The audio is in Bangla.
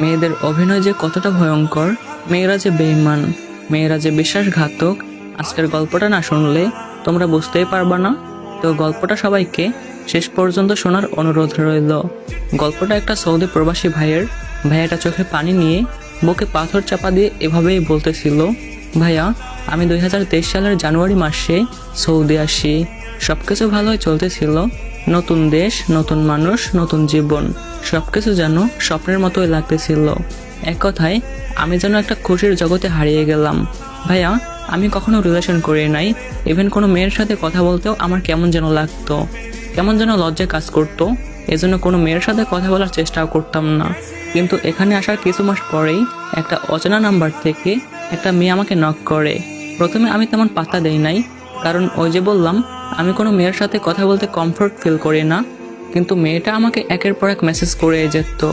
মেয়েদের অভিনয় যে কতটা ভয়ঙ্কর, মেয়েরা যে বেঈমান, মেয়েরা যে বিশ্বাসঘাতক, আজকের গল্পটা না শুনলে তোমরা বুঝতেই পারবা না। তো গল্পটা সবাইকে শেষ পর্যন্ত শোনার অনুরোধ রইল। গল্পটা একটা সৌদি প্রবাসী ভাইয়াটা চোখে পানি নিয়ে বুকে পাথর চাপা দিয়ে এভাবেই বলতেছিল, ভাইয়া আমি 2023 সালের জানুয়ারি মাসে সৌদি আসি। সবকিছু ভালোই চলতেছিল, নতুন দেশ, নতুন মানুষ, নতুন জীবন, সবকিছু যেন স্বপ্নের মতোই লাগতেছিল। এক কথায় আমি যেন একটা খুশির জগতে হারিয়ে গেলাম। ভাইয়া আমি কখনো রিলেশন করি নাই, ইভেন কোনো মেয়ের সাথে কথা বলতেও আমার কেমন যেন লাগতো, কেমন যেন লজ্জা কাজ করতো, এজন্য কোনো মেয়ের সাথে কথা বলার চেষ্টাও করতাম না। কিন্তু এখানে আসার কিছু মাস পরেই একটা অচেনা নাম্বার থেকে একটা মেয়ে আমাকে নক করে। প্রথমে আমি তেমন পাত্তা দেই নাই, কারণ ওই যে বললাম আমি কোনো মেয়ের সাথে কথা বলতে কমফোর্ট ফিল করি না। কিন্তু মেয়েটা আমাকে একের পর এক মেসেজ করে যেত।